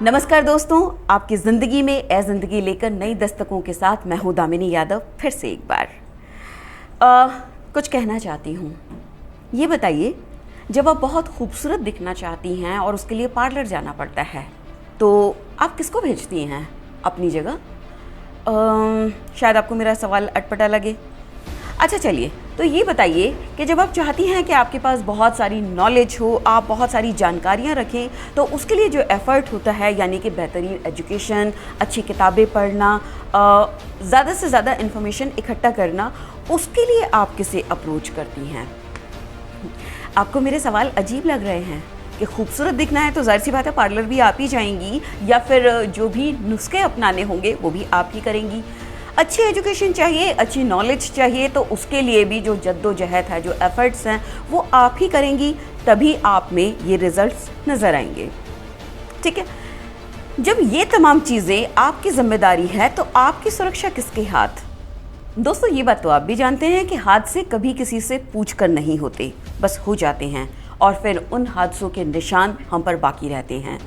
नमस्कार दोस्तों, आपकी ज़िंदगी में ज़िंदगी लेकर नई दस्तकों के साथ मैं हूँ दामिनी यादव। फिर से एक बार कुछ कहना चाहती हूँ। ये बताइए, जब आप बहुत खूबसूरत दिखना चाहती हैं और उसके लिए पार्लर जाना पड़ता है तो आप किसको भेजती हैं अपनी जगह? शायद आपको मेरा सवाल अटपटा लगे। अच्छा चलिए, तो ये बताइए कि जब आप चाहती हैं कि आपके पास बहुत सारी नॉलेज हो, आप बहुत सारी जानकारियाँ रखें, तो उसके लिए जो एफ़र्ट होता है, यानी कि बेहतरीन एजुकेशन, अच्छी किताबें पढ़ना, ज़्यादा से ज़्यादा इन्फॉर्मेशन इकट्ठा करना, उसके लिए आप किसे अप्रोच करती हैं? आपको मेरे सवाल अजीब लग रहे हैं कि खूबसूरत दिखना है तो ज़ाहिर सी बात है पार्लर भी आप ही जाएंगी, या फिर जो भी नुस्खे अपनाने होंगे वो भी आप ही करेंगी। अच्छी एजुकेशन चाहिए, अच्छी नॉलेज चाहिए, तो उसके लिए भी जो जद्दोजहद है, जो एफ़र्ट्स हैं, वो आप ही करेंगी, तभी आप में ये रिज़ल्ट्स नज़र आएंगे। ठीक है, जब ये तमाम चीज़ें आपकी ज़िम्मेदारी है तो आपकी सुरक्षा किसके हाथ? दोस्तों, ये बात तो आप भी जानते हैं कि हादसे कभी किसी से पूछ कर नहीं होते, बस हो जाते हैं और फिर उन हादसों के निशान हम पर बाकी रहते हैं।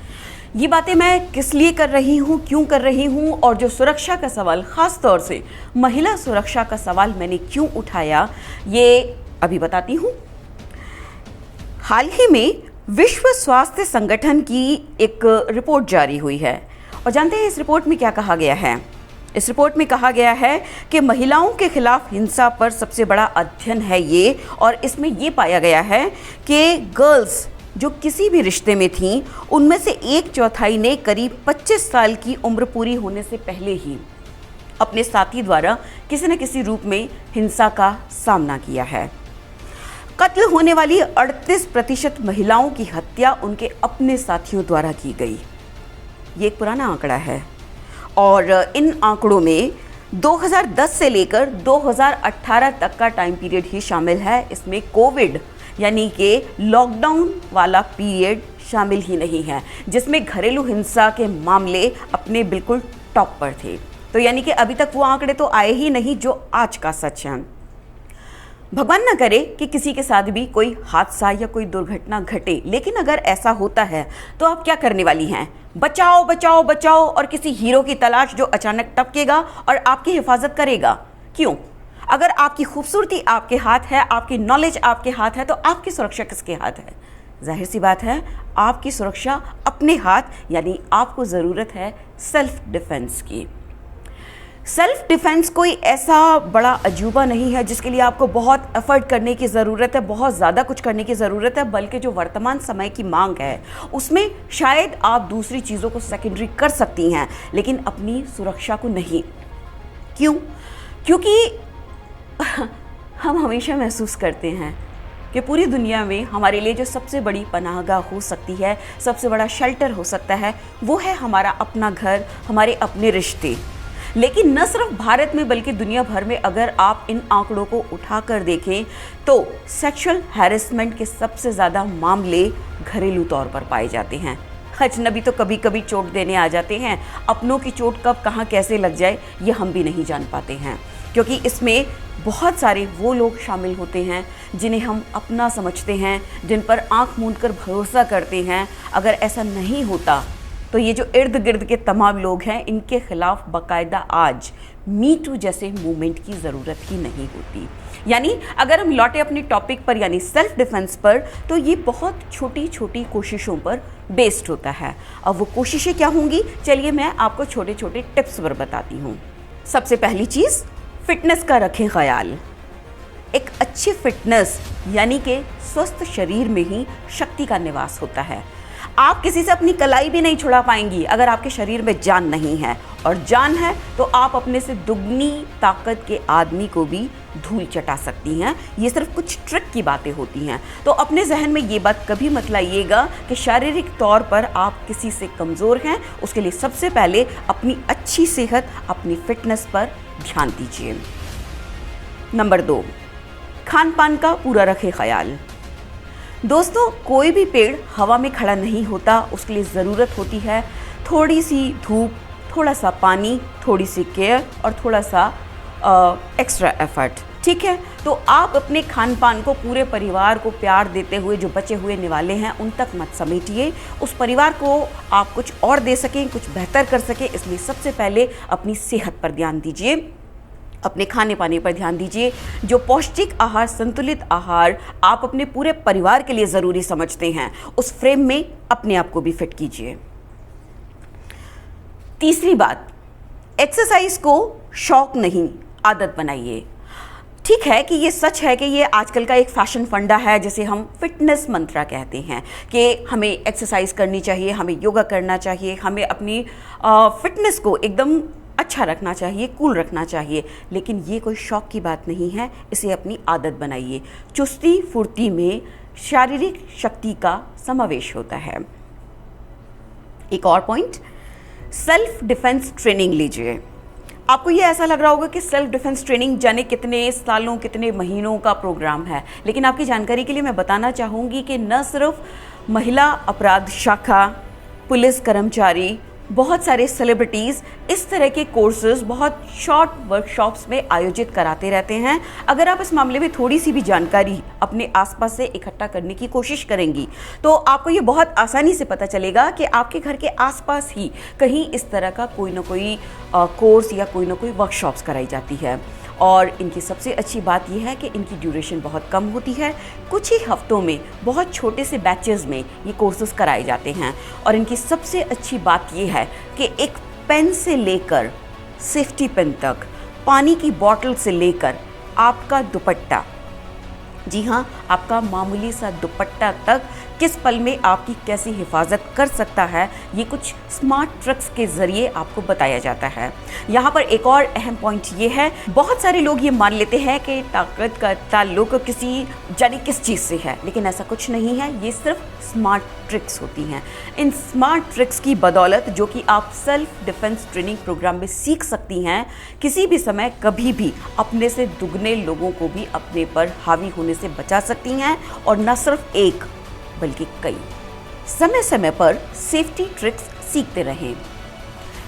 ये बातें मैं किस लिए कर रही हूँ, क्यों कर रही हूँ, और जो सुरक्षा का सवाल, ख़ास तौर से महिला सुरक्षा का सवाल मैंने क्यों उठाया, ये अभी बताती हूँ। हाल ही में विश्व स्वास्थ्य संगठन की एक रिपोर्ट जारी हुई है और जानते हैं इस रिपोर्ट में क्या कहा गया है? इस रिपोर्ट में कहा गया है कि महिलाओं के खिलाफ हिंसा पर सबसे बड़ा अध्ययन है ये, और इसमें ये पाया गया है कि गर्ल्स जो किसी भी रिश्ते में थीं, उनमें से 1/4 ने करीब 25 साल की उम्र पूरी होने से पहले ही अपने साथी द्वारा किसी न किसी रूप में हिंसा का सामना किया है। कत्ल होने वाली 38% महिलाओं की हत्या उनके अपने साथियों द्वारा की गई। ये एक पुराना आंकड़ा है और इन आंकड़ों में 2010 से लेकर 2018 तक का टाइम पीरियड ही शामिल है। इसमें कोविड यानी कि लॉकडाउन वाला पीरियड शामिल ही नहीं है, जिसमें घरेलू हिंसा के मामले अपने बिल्कुल टॉप पर थे। तो यानी कि अभी तक वो आंकड़े तो आए ही नहीं जो आज का सच है। भगवान ना करे कि किसी के साथ भी कोई हादसा या कोई दुर्घटना घटे, लेकिन अगर ऐसा होता है तो आप क्या करने वाली हैं? बचाओ बचाओ बचाओ, और किसी हीरो की तलाश जो अचानक टपकेगा और आपकी हिफाजत करेगा। क्यों? अगर आपकी खूबसूरती आपके हाथ है, आपकी नॉलेज आपके हाथ है, तो आपकी सुरक्षा किसके हाथ है? जाहिर सी बात है, आपकी सुरक्षा अपने हाथ, यानी आपको ज़रूरत है सेल्फ डिफेंस की। सेल्फ डिफेंस कोई ऐसा बड़ा अजूबा नहीं है जिसके लिए आपको बहुत एफर्ट करने की ज़रूरत है, बहुत ज़्यादा कुछ करने की ज़रूरत है, बल्कि जो वर्तमान समय की मांग है उसमें शायद आप दूसरी चीज़ों को सेकेंडरी कर सकती हैं, लेकिन अपनी सुरक्षा को नहीं। क्यों? क्योंकि हम हमेशा महसूस करते हैं कि पूरी दुनिया में हमारे लिए जो सबसे बड़ी पनाहगाह हो सकती है, सबसे बड़ा शेल्टर हो सकता है, वो है हमारा अपना घर, हमारे अपने रिश्ते। लेकिन न सिर्फ भारत में बल्कि दुनिया भर में अगर आप इन आंकड़ों को उठाकर देखें तो सेक्सुअल हैरेसमेंट के सबसे ज़्यादा मामले घरेलू तौर पर पाए जाते हैं। अजनबी तो कभी कभी चोट देने आ जाते हैं, अपनों की चोट कब कहाँ कैसे लग जाए ये हम भी नहीं जान पाते हैं, क्योंकि इसमें बहुत सारे वो लोग शामिल होते हैं जिन्हें हम अपना समझते हैं, जिन पर आंख मूंद कर भरोसा करते हैं। अगर ऐसा नहीं होता तो ये जो इर्द गिर्द के तमाम लोग हैं, इनके खिलाफ बाकायदा आज मी टू जैसे मूवमेंट की ज़रूरत ही नहीं होती। यानी अगर हम लौटे अपने टॉपिक पर, यानी सेल्फ डिफेंस पर, तो ये बहुत छोटी छोटी कोशिशों पर बेस्ड होता है। अब वो कोशिशें क्या होंगी, चलिए मैं आपको छोटे छोटे टिप्स पर बताती हूँ। सबसे पहली चीज़, फिटनेस का रखें ख्याल। एक अच्छी फिटनेस यानी कि स्वस्थ शरीर में ही शक्ति का निवास होता है। आप किसी से अपनी कलाई भी नहीं छुड़ा पाएंगी अगर आपके शरीर में जान नहीं है, और जान है तो आप अपने से दुगनी ताकत के आदमी को भी धूल चटा सकती हैं। ये सिर्फ कुछ ट्रिक की बातें होती हैं, तो अपने जहन में ये बात कभी मत लाइएगा कि शारीरिक तौर पर आप किसी से कमज़ोर हैं। उसके लिए सबसे पहले अपनी अच्छी सेहत, अपनी फिटनेस पर ध्यान दीजिए। नंबर 2, खान पान का पूरा रखें ख्याल। दोस्तों, कोई भी पेड़ हवा में खड़ा नहीं होता, उसके लिए ज़रूरत होती है थोड़ी सी धूप, थोड़ा सा पानी, थोड़ी सी केयर और थोड़ा सा एक्स्ट्रा एफर्ट। ठीक है, तो आप अपने खान पान को पूरे परिवार को प्यार देते हुए जो बचे हुए निवाले हैं उन तक मत समेटिए। उस परिवार को आप कुछ और दे सकें, कुछ बेहतर कर सकें, इसलिए सबसे पहले अपनी सेहत पर ध्यान दीजिए, अपने खाने पाने पर ध्यान दीजिए। जो पौष्टिक आहार, संतुलित आहार आप अपने पूरे परिवार के लिए ज़रूरी समझते हैं, उस फ्रेम में अपने आप को भी फिट कीजिए। तीसरी बात, एक्सरसाइज को शौक नहीं, आदत बनाइए। ठीक है कि ये सच है कि ये आजकल का एक फैशन फंडा है जिसे हम फिटनेस मंत्रा कहते हैं कि हमें एक्सरसाइज करनी चाहिए, हमें योगा करना चाहिए, हमें अपनी फिटनेस को एकदम अच्छा रखना चाहिए, कूल रखना चाहिए। लेकिन ये कोई शौक की बात नहीं है, इसे अपनी आदत बनाइए। चुस्ती फुर्ती में शारीरिक शक्ति का समावेश होता है। एक और पॉइंट, सेल्फ डिफेंस ट्रेनिंग लीजिए। आपको ये ऐसा लग रहा होगा कि सेल्फ डिफेंस ट्रेनिंग जाने कितने सालों, कितने महीनों का प्रोग्राम है, लेकिन आपकी जानकारी के लिए मैं बताना चाहूँगी कि न सिर्फ महिला अपराध शाखा, पुलिस कर्मचारी, बहुत सारे सेलिब्रिटीज़ इस तरह के कोर्सेज बहुत शॉर्ट वर्कशॉप्स में आयोजित कराते रहते हैं। अगर आप इस मामले में थोड़ी सी भी जानकारी अपने आसपास से इकट्ठा करने की कोशिश करेंगी तो आपको ये बहुत आसानी से पता चलेगा कि आपके घर के आसपास ही कहीं इस तरह का कोई ना कोई कोर्स या कोई ना कोई वर्कशॉप्स कराई जाती है। और इनकी सबसे अच्छी बात यह है कि इनकी ड्यूरेशन बहुत कम होती है, कुछ ही हफ्तों में बहुत छोटे से बैचेस में ये कोर्सेज कराए जाते हैं। और इनकी सबसे अच्छी बात यह है कि एक पेन से लेकर सेफ्टी पिन तक, पानी की बॉटल से लेकर आपका दुपट्टा, जी हाँ, आपका मामूली सा दुपट्टा तक किस पल में आपकी कैसी हिफाजत कर सकता है, ये कुछ स्मार्ट ट्रिक्स के ज़रिए आपको बताया जाता है। यहाँ पर एक और अहम पॉइंट ये है, बहुत सारे लोग ये मान लेते हैं कि ताकत का ताल्लुक किसी जाने किस चीज़ से है, लेकिन ऐसा कुछ नहीं है। ये सिर्फ स्मार्ट ट्रिक्स होती हैं। इन स्मार्ट ट्रिक्स की बदौलत, जो कि आप सेल्फ डिफेंस ट्रेनिंग प्रोग्राम में सीख सकती हैं, किसी भी समय कभी भी अपने से दुगने लोगों को भी अपने पर हावी होने से बचा सकती हैं। और न सिर्फ एक बल्कि कई। समय समय पर सेफ्टी ट्रिक्स सीखते रहें।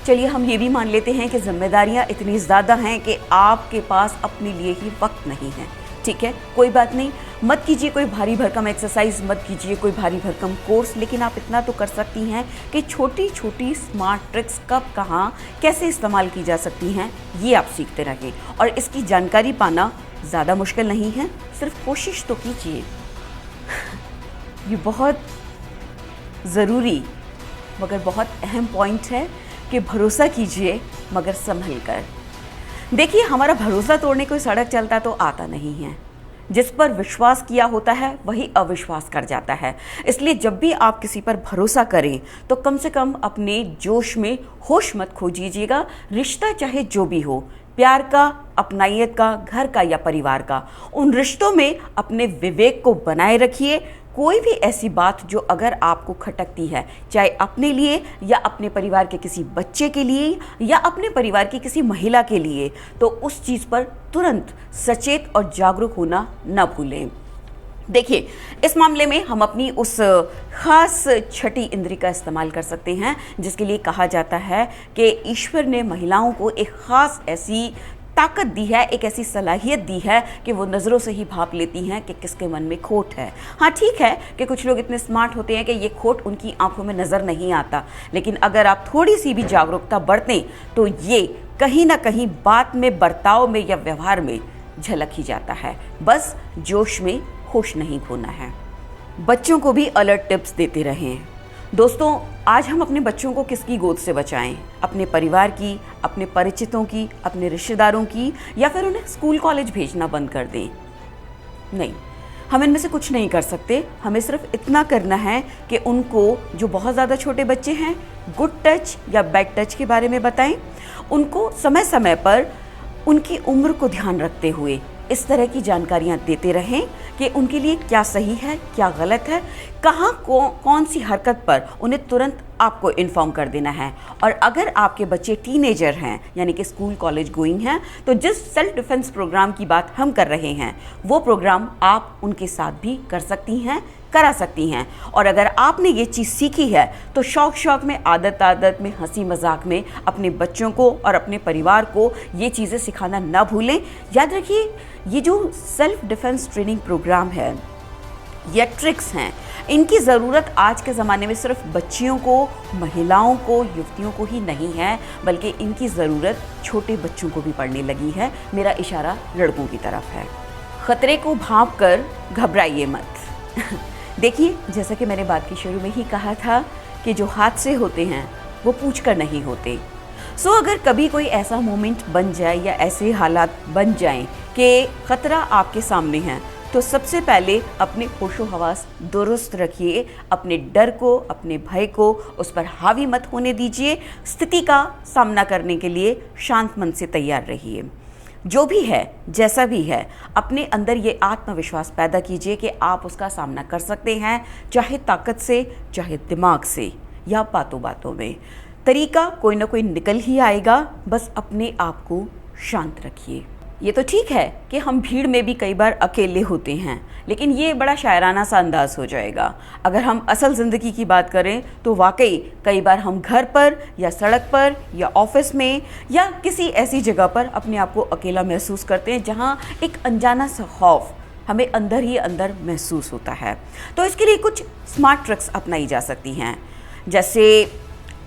चलिए हम ये भी मान लेते हैं कि जिम्मेदारियां इतनी ज़्यादा हैं कि आपके पास अपने लिए ही वक्त नहीं है। ठीक है, कोई बात नहीं, मत कीजिए कोई भारी भरकम एक्सरसाइज, मत कीजिए कोई भारी भरकम कोर्स, लेकिन आप इतना तो कर सकती हैं कि छोटी छोटी स्मार्ट ट्रिक्स कब कहाँ कैसे इस्तेमाल की जा सकती हैं, ये आप सीखते रहें। और इसकी जानकारी पाना ज़्यादा मुश्किल नहीं है, सिर्फ कोशिश तो कीजिए। ये बहुत ज़रूरी मगर बहुत अहम पॉइंट है कि भरोसा कीजिए मगर संभल कर। देखिए, हमारा भरोसा तोड़ने कोई सड़क चलता तो आता नहीं है। जिस पर विश्वास किया होता है वही अविश्वास कर जाता है। इसलिए जब भी आप किसी पर भरोसा करें तो कम से कम अपने जोश में होश मत खो दीजिएगा। रिश्ता चाहे जो भी हो, प्यार का, अपनाइयत का, घर का या परिवार का, उन रिश्तों में अपने विवेक को बनाए रखिए। कोई भी ऐसी बात जो अगर आपको खटकती है, चाहे अपने लिए या अपने परिवार के किसी बच्चे के लिए या अपने परिवार की किसी महिला के लिए, तो उस चीज़ पर तुरंत सचेत और जागरूक होना न भूलें। देखिए, इस मामले में हम अपनी उस खास छठी इंद्री का इस्तेमाल कर सकते हैं जिसके लिए कहा जाता है कि ईश्वर ने महिलाओं को एक खास ऐसी ताकत दी है, एक ऐसी सलाहियत दी है कि वो नज़रों से ही भाप लेती हैं कि किसके मन में खोट है। हाँ, ठीक है कि कुछ लोग इतने स्मार्ट होते हैं कि ये खोट उनकी आंखों में नज़र नहीं आता, लेकिन अगर आप थोड़ी सी भी जागरूकता बरतें तो ये कहीं ना कहीं बात में, बर्ताव में या व्यवहार में झलक ही जाता है। बस जोश में होश नहीं खोना है। बच्चों को भी अलर्ट टिप्स देते रहें। दोस्तों, आज हम अपने बच्चों को किसकी गोद से बचाएं? अपने परिवार की, अपने परिचितों की, अपने रिश्तेदारों की, या फिर उन्हें स्कूल कॉलेज भेजना बंद कर दें? नहीं, हम इनमें से कुछ नहीं कर सकते। हमें सिर्फ इतना करना है कि उनको, जो बहुत ज़्यादा छोटे बच्चे हैं, गुड टच या बैड टच के बारे में बताएं। उनको समय समय पर उनकी उम्र को ध्यान रखते हुए इस तरह की जानकारियां देते रहें कि उनके लिए क्या सही है, क्या गलत है, कहाँ कौन सी हरकत पर उन्हें तुरंत आपको इन्फॉर्म कर देना है। और अगर आपके बच्चे टीनेजर हैं, यानी कि स्कूल कॉलेज गोइंग हैं, तो जिस सेल्फ डिफेंस प्रोग्राम की बात हम कर रहे हैं वो प्रोग्राम आप उनके साथ भी कर सकती हैं करा सकती हैं। और अगर आपने ये चीज़ सीखी है तो शौक शौक में, आदत आदत में, हंसी मजाक में अपने बच्चों को और अपने परिवार को ये चीज़ें सिखाना ना भूलें। याद रखिए, ये जो सेल्फ डिफेंस ट्रेनिंग प्रोग्राम है या ट्रिक्स हैं, इनकी ज़रूरत आज के ज़माने में सिर्फ बच्चियों को, महिलाओं को, युवतियों को ही नहीं है, बल्कि इनकी ज़रूरत छोटे बच्चों को भी पड़ने लगी है। मेरा इशारा लड़कों की तरफ है। खतरे को भांप कर घबराइए मत। देखिए, जैसा कि मैंने बात की शुरू में ही कहा था कि जो हादसे होते हैं वो पूछ कर नहीं होते। सो अगर कभी कोई ऐसा मोमेंट बन जाए या ऐसे हालात बन जाएं कि ख़तरा आपके सामने है, तो सबसे पहले अपने होशो हवास दुरुस्त रखिए। अपने डर को, अपने भय को उस पर हावी मत होने दीजिए। स्थिति का सामना करने के लिए शांत मन से तैयार रहिए। जो भी है, जैसा भी है, अपने अंदर ये आत्मविश्वास पैदा कीजिए कि आप उसका सामना कर सकते हैं, चाहे ताकत से, चाहे दिमाग से, या बातों बातों में। तरीका कोई ना कोई निकल ही आएगा। बस अपने आप को शांत रखिए। ये तो ठीक है कि हम भीड़ में भी कई बार अकेले होते हैं, लेकिन ये बड़ा शायराना सा अंदाज हो जाएगा। अगर हम असल ज़िंदगी की बात करें तो वाकई कई बार हम घर पर या सड़क पर या ऑफिस में या किसी ऐसी जगह पर अपने आप को अकेला महसूस करते हैं जहाँ एक अनजाना सा खौफ हमें अंदर ही अंदर महसूस होता है। तो इसके लिए कुछ स्मार्ट ट्रिक्स अपनाई जा सकती हैं। जैसे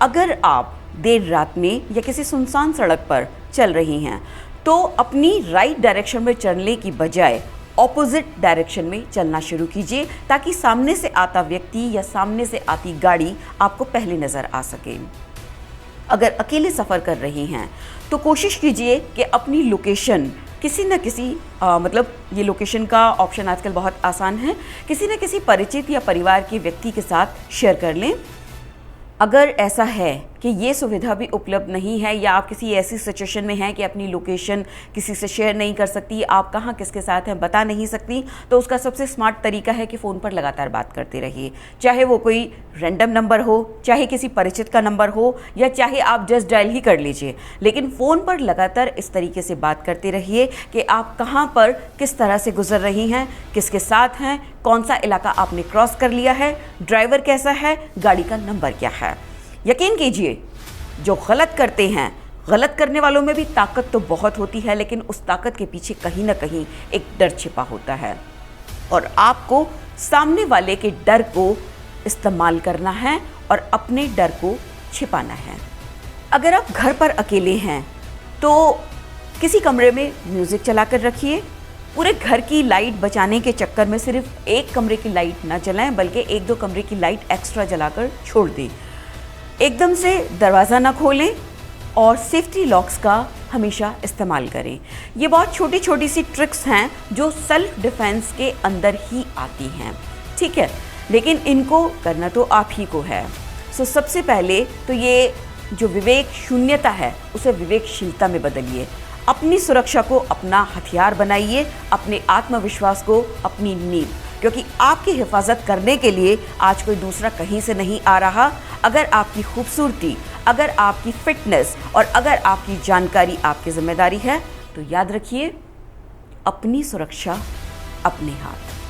अगर आप देर रात में या किसी सुनसान सड़क पर चल रही हैं तो अपनी राइट डायरेक्शन में चलने की बजाय ऑपोजिट डायरेक्शन में चलना शुरू कीजिए, ताकि सामने से आता व्यक्ति या सामने से आती गाड़ी आपको पहले नज़र आ सके। अगर अकेले सफ़र कर रही हैं तो कोशिश कीजिए कि अपनी लोकेशन किसी न किसी मतलब ये लोकेशन का ऑप्शन आजकल बहुत आसान है, किसी न किसी परिचित या परिवार के व्यक्ति के साथ शेयर कर लें। अगर ऐसा है कि ये सुविधा भी उपलब्ध नहीं है या आप किसी ऐसी सिचुएशन में हैं कि अपनी लोकेशन किसी से शेयर नहीं कर सकती, आप कहाँ किसके साथ हैं बता नहीं सकती, तो उसका सबसे स्मार्ट तरीका है कि फ़ोन पर लगातार बात करते रहिए। चाहे वो कोई रैंडम नंबर हो, चाहे किसी परिचित का नंबर हो, या चाहे आप जस्ट डायल ही कर लीजिए, लेकिन फ़ोन पर लगातार इस तरीके से बात करते रहिए कि आप कहाँ पर किस तरह से गुजर रही हैं, किसके साथ हैं, कौन सा इलाका आपने क्रॉस कर लिया है, ड्राइवर कैसा है, गाड़ी का नंबर क्या है। यकीन कीजिए, जो गलत करते हैं, गलत करने वालों में भी ताकत तो बहुत होती है, लेकिन उस ताकत के पीछे कहीं ना कहीं एक डर छिपा होता है और आपको सामने वाले के डर को इस्तेमाल करना है और अपने डर को छिपाना है। अगर आप घर पर अकेले हैं तो किसी कमरे में म्यूज़िक चला कर रखिए। पूरे घर की लाइट बचाने के चक्कर में सिर्फ एक कमरे की लाइट ना जलाएं, बल्कि एक दो कमरे की लाइट एक्स्ट्रा जलाकर छोड़ दें। एकदम से दरवाज़ा ना खोलें और सेफ्टी लॉक्स का हमेशा इस्तेमाल करें। ये बहुत छोटी छोटी सी ट्रिक्स हैं जो सेल्फ डिफेंस के अंदर ही आती हैं, ठीक है, लेकिन इनको करना तो आप ही को है। सो सबसे पहले तो ये जो विवेक शून्यता है उसे विवेकशीलता में बदलिए। अपनी सुरक्षा को अपना हथियार बनाइए, अपने आत्मविश्वास को अपनी नींव, क्योंकि आपकी हिफाजत करने के लिए आज कोई दूसरा कहीं से नहीं आ रहा। अगर आपकी खूबसूरती, अगर आपकी फिटनेस और अगर आपकी जानकारी आपकी जिम्मेदारी है तो याद रखिए, अपनी सुरक्षा अपने हाथ।